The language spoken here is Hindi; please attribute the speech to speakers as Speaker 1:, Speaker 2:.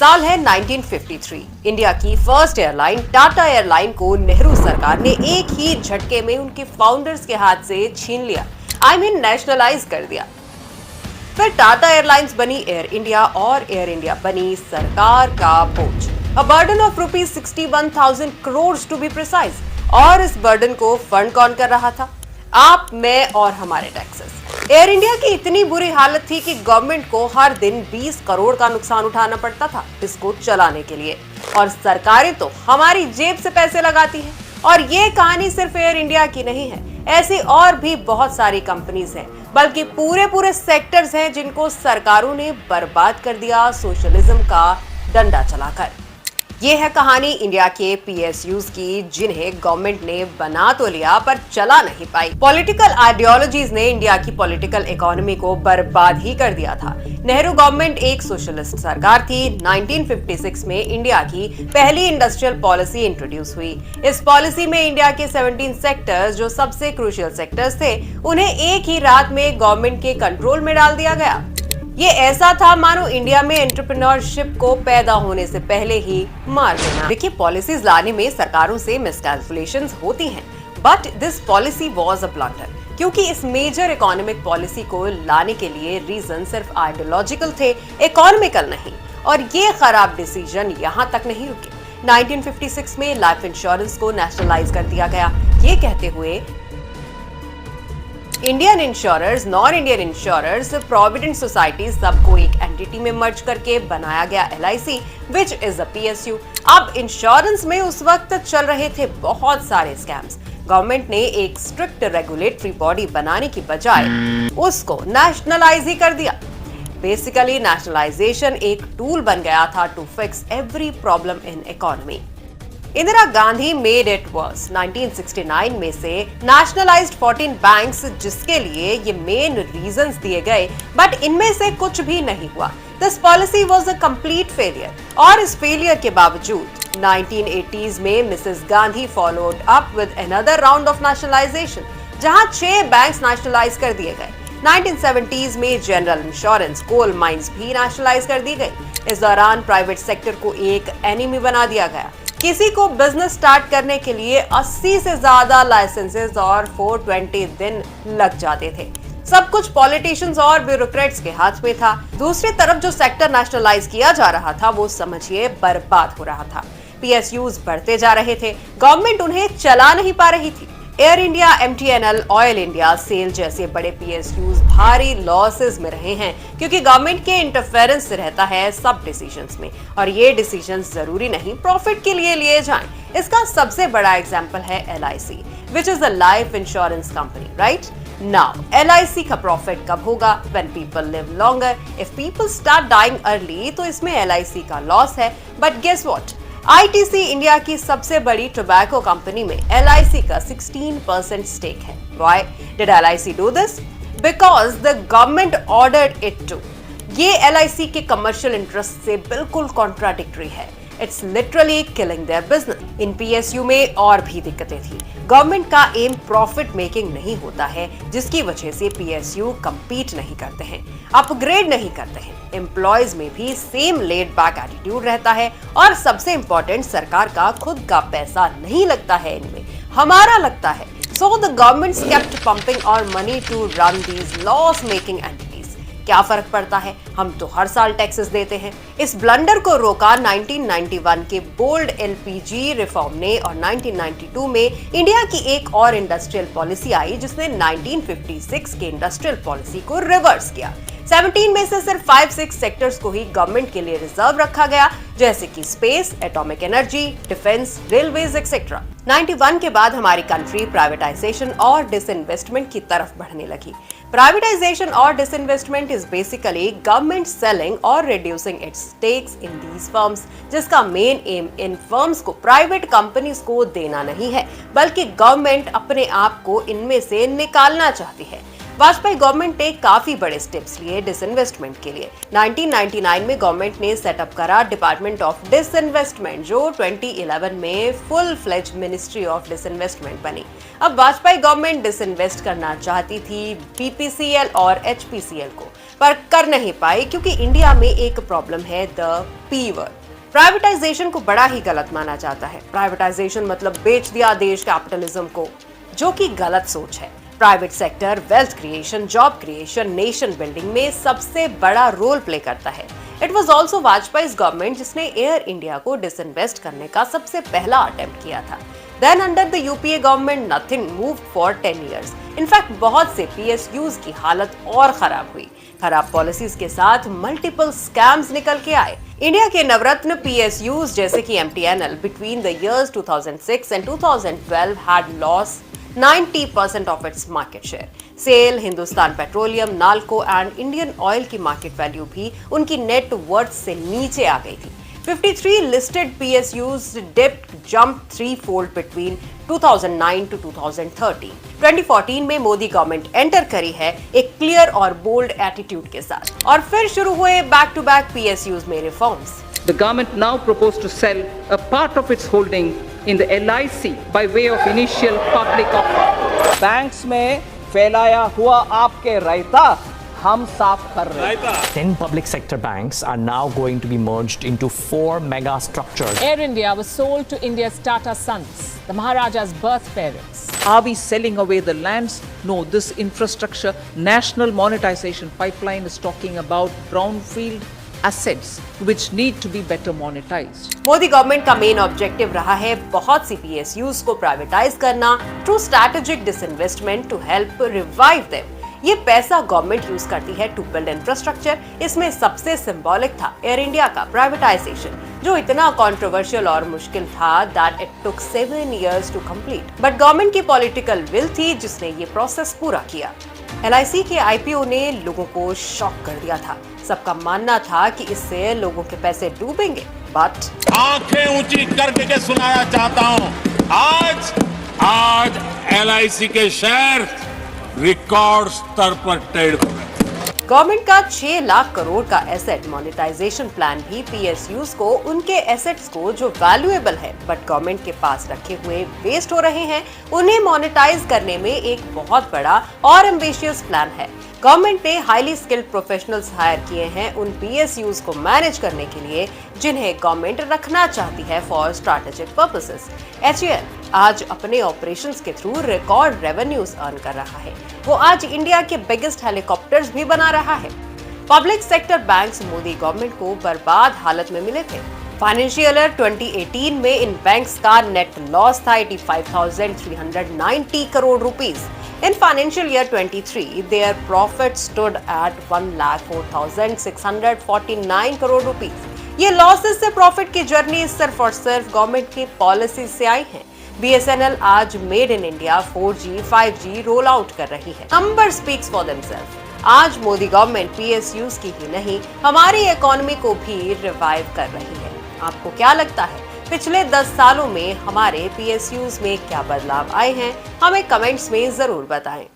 Speaker 1: साल है 1953। इंडिया की फर्स्ट एयरलाइन टाटा एयरलाइन को नेहरू सरकार ने एक ही झटके में उनके फाउंडर्स के हाथ से छीन लिया, नेशनलाइज कर दिया। फिर टाटा एयरलाइंस बनी एयर इंडिया और एयर इंडिया बनी सरकार का बोझ। A burden of rupees 61,000 crores to be precise। और इस बर्डन को फंड कौन कर रहा था? आप, मैं और हमारे टैक्सेस। एयर इंडिया की इतनी बुरी हालत थी कि गवर्नमेंट को हर दिन 20 करोड़ का नुकसान उठाना पड़ता था इसको चलाने के लिए। और सरकारें तो हमारी जेब से पैसे लगाती हैं। और ये कहानी सिर्फ एयर इंडिया की नहीं है, ऐसी और भी बहुत सारी कंपनीज हैं, बल्कि पूरे सेक्टर्स हैं जिनको सरकारों ने बर्बाद कर दिया सोशलिज्म का डंडा चलाकर। ये है कहानी इंडिया के पीएसयूज की, जिन्हें गवर्नमेंट ने बना तो लिया पर चला नहीं पाई। पॉलिटिकल आइडियोलॉजीज ने इंडिया की पॉलिटिकल इकोनॉमी को बर्बाद ही कर दिया था। नेहरू गवर्नमेंट एक सोशलिस्ट सरकार थी। 1956 में इंडिया की पहली इंडस्ट्रियल पॉलिसी इंट्रोड्यूस हुई। इस पॉलिसी में इंडिया के 17 सेक्टर्स, जो सबसे क्रूशियल सेक्टर्स थे, उन्हें एक ही रात में गवर्नमेंट के कंट्रोल में डाल दिया गया। ये ऐसा था मानो इंडिया में एंटरप्रेन्योरशिप को पैदा होने से पहले ही मार देना। देखिए, पॉलिसीज लाने में सरकारों से मिसकैलकुलेशंस होती हैं, but this policy was a blunder, क्योंकि इस मेजर इकोनॉमिक पॉलिसी को लाने के लिए रीजन सिर्फ आइडियोलॉजिकल थे, इकोनॉमिकल नहीं। और ये खराब डिसीजन यहाँ तक नहीं रुके। 1956 में लाइफ इंश्योरेंस को नेशनलाइज कर दिया गया, ये कहते हुए Indian insurers, non Indian insurers, provident society सबको एक एंटिटी में मर्ज करके बनाया गया LIC, which is a PSU। अब इंश्योरेंस में उस वक्त चल रहे थे बहुत सारे स्कैम्स। गवर्नमेंट ने एक स्ट्रिक्ट रेगुलेटरी बॉडी बनाने की बजाय उसको नेशनलाइज ही कर दिया। बेसिकली नेशनलाइजेशन एक टूल बन गया था to fix every problem in economy. Indira Gandhi made it worse. 1969 में से नेशनलाइज्ड 14 बैंक्स, जिसके लिए ये मेन रीजंस दिए गए, बट इनमें से कुछ भी नहीं हुआ। This policy was a complete failure. और इस फेलियर के बावजूद 1980s में Mrs Gandhi followed up with another round of nationalisation, जहां 6 बैंक्स नेशनलाइज कर दिए गए। 1970s में जनरल इंश्योरेंस, कोल माइंस भी नेशनलाइज कर दी गई। इस दौरान प्राइवेट सेक्टर को एक एनिमी बना दिया गया। किसी को बिजनेस स्टार्ट करने के लिए 80 से ज्यादा लाइसेंसेस और 420 दिन लग जाते थे। सब कुछ पॉलिटिशियंस और ब्यूरोक्रेट्स के हाथ में था। दूसरी तरफ जो सेक्टर नेशनलाइज किया जा रहा था, वो समझिए बर्बाद हो रहा था। PSUs बढ़ते जा रहे थे, गवर्नमेंट उन्हें चला नहीं पा रही थी। Air India, MTNL, oil India, SAIL जैसे बड़े PSUs भारी लॉसेस में रहे हैं, क्योंकि गवर्नमेंट के इंटरफेरेंस रहता है सब डिसीजंस में, और ये डिसीजंस जरूरी नहीं प्रॉफिट के लिए लिए जाएं। इसका सबसे बड़ा एग्जांपल है LIC, which is a life insurance company, right? Now LIC का प्रॉफिट कब होगा? When people live longer. If people start dying early, तो इसमें LIC का लॉस है। But guess what? ITC India की सबसे बड़ी टोबैको कंपनी में LIC का 16% स्टेक है। Why did LIC do this? Because the government ordered it to। ये LIC के कमर्शियल इंटरेस्ट से बिल्कुल कॉन्ट्राडिक्टरी है। It's literally killing their business। In PSU में और भी दिक्कतें थी। गवर्नमेंट का एम प्रॉफिट मेकिंग नहीं होता है, जिसकी वजह से PSU compete नहीं करते हैं, अपग्रेड नहीं करते हैं। एम्प्लॉयज में भी सेम लेड बैक एटीट्यूड रहता है, और सबसे इंपॉर्टेंट, सरकार का खुद का पैसा नहीं लगता है इनमें, हमारा लगता है। So the government kept pumping our money to run these loss making entities। क्या फर्क पड़ता है? हम तो हर साल टैक्सेस देते हैं। इस ब्लंडर को रोका 1991 के बोल्ड LPG रिफॉर्म ने, और 1992 में इंडिया की एक और इंडस्ट्रियल पॉलिसी आई, जिसने 1956 के इंडस्ट्रियल पॉलिसी को रिवर्स किया। 17 में से सिर्फ 5-6 सेक्टर्स को ही गवर्नमेंट के लिए रिजर्व रखा गया, जैसे कि space, atomic energy, defence, railways etcetera. 91 के बाद हमारी कंट्री प्राइवेटाइजेशन और डिसइन्वेस्टमेंट की तरफ बढ़ने लगी। प्राइवेटाइजेशन और disinvestment is basically government selling और reducing its stakes in these firms, जिसका मेन एम इन फर्म्स को प्राइवेट कंपनीज को देना नहीं है, बल्कि गवर्नमेंट अपने आप को इनमें से निकालना चाहती है। वाजपेयी गवर्नमेंट ने काफी बड़े स्टेप्स लिए डिसइन्वेस्टमेंट के लिए। 1999 में गवर्नमेंट ने सेटअप करा डिपार्टमेंट ऑफ डिसइन्वेस्टमेंट, जो 2011 में full fledge ministry of disinvestment बनी। अब वाजपेयी गवर्नमेंट डिसइन्वेस्ट करना चाहती थी BPCL और HPCL को, पर कर नहीं पाई क्योंकि इंडिया में एक प्रॉब्लम है, द पी वर्ड। प्राइवेटाइजेशन को बड़ा ही गलत माना जाता है। प्राइवेटाइजेशन मतलब बेच दिया देश कैपिटलिज्म को, जो कि गलत सोच है। Private sector wealth creation, job creation, nation building में सबसे बड़ा रोल प्ले करता है। It was also Vajpayee government जिसने एयर इंडिया को डिसइन्वेस्ट करने का सबसे पहला अटेम्प्ट किया था। Then under the UPA government nothing moved for 10 years. In fact, बहुत से PSUs की हालत और खराब हुई। खराब पॉलिसीज के साथ मल्टीपल स्कैम्स निकल के आए। इंडिया के नवरत्न PSUs जैसे कि MTNL between the years 2006 and 2012 had lost 90% of its market share. SAIL, Hindustan petroleum, Nalco and Indian oil की मार्केट वैल्यू भी उनकी नेट वर्थ से नीचे आ गई थी। 53 listed PSUs jumped threefold between 2009 to 2013. 2014 में मोदी गवर्नमेंट एंटर करी है एक क्लियर और बोल्ड एटीट्यूड के साथ और फिर शुरू हुए बैक टू बैक PSUs में reforms.
Speaker 2: The government now proposed to sell a part of its holding in the LIC by way of initial public offer.
Speaker 3: Banks में फैलाया हुआ आपके रायता हम साफ कर रहे हैं।
Speaker 4: 10 public sector banks are now going to be merged into 4 mega structures.
Speaker 5: Air India was sold to India's Tata sons, the Maharaja's birth parents.
Speaker 3: Are we selling away the lands? No, this infrastructure national monetization pipeline is talking about brownfield assets which need to be better monetized.
Speaker 1: Modi government का मेन ऑब्जेक्टिव रहा है बहुत सी PSUs को प्राइवेटाइज करना through strategic disinvestment to help revive them. ये पैसा गवर्नमेंट यूज करती है टू बिल्ड इंफ्रास्ट्रक्चर। इसमें सबसे सिंबॉलिक था एयर इंडिया का प्राइवेटाइजेशन, जो इतना कंट्रोवर्शियल और मुश्किल था that it took 7 years to complete. But government की पॉलिटिकल विल थी जिसने ये प्रोसेस पूरा किया। LIC के IPO ने लोगों को शॉक कर दिया था। सबका मानना था कि इससे लोगों के पैसे डूबेंगे, बट
Speaker 6: आंखें ऊंची करके सुनाया चाहता हूं, आज LIC के शेयर रिकॉर्ड स्तर पर ट्रेड हो रहे हैं।
Speaker 1: गवर्नमेंट का 6 लाख करोड़ का एसेट मोनेटाइजेशन प्लान भी PSUs को उनके एसेट्स को जो वैल्यूएबल है बट गवर्नमेंट के पास रखे हुए वेस्ट हो रहे हैं, उन्हें मोनेटाइज करने में एक बहुत बड़ा और एम्बिशियस प्लान है। गवर्नमेंट ने हाईली स्किल्ड प्रोफेशनल्स हायर किए हैं उन PSUs को मैनेज करने के लिए जिन्हें गवर्नमेंट रखना चाहती है फॉर स्ट्रैटेजिक पर्पसेस। HAL आज अपने ऑपरेशंस के थ्रू रिकॉर्ड रेवेन्यूज अर्न कर रहा है। वो आज इंडिया के बिगेस्ट हेलीकॉप्टर्स भी बना रहा है। Public sector banks Modi government को बर्बाद हालत में मिले थे। फाइनेंशियल ईयर 2018 में इन बैंक्स का नेट लॉस था 85,390 crore rupees. In financial year 23, their profit stood at 1,04,649 crore rupees. ये लॉसेस से प्रॉफिट की जर्नी सिर्फ और सिर्फ गवर्नमेंट की पॉलिसी से आई है। BSNL आज made in India 4G, 5G roll out कर रही है। Number speaks for themselves. आज मोदी गवर्नमेंट PSUs की ही नहीं, हमारी इकोनॉमी को भी रिवाइव कर रही है। आपको क्या लगता है पिछले 10 सालों में हमारे PSUs में क्या बदलाव आए हैं? हमें कमेंट्स में जरूर बताएं।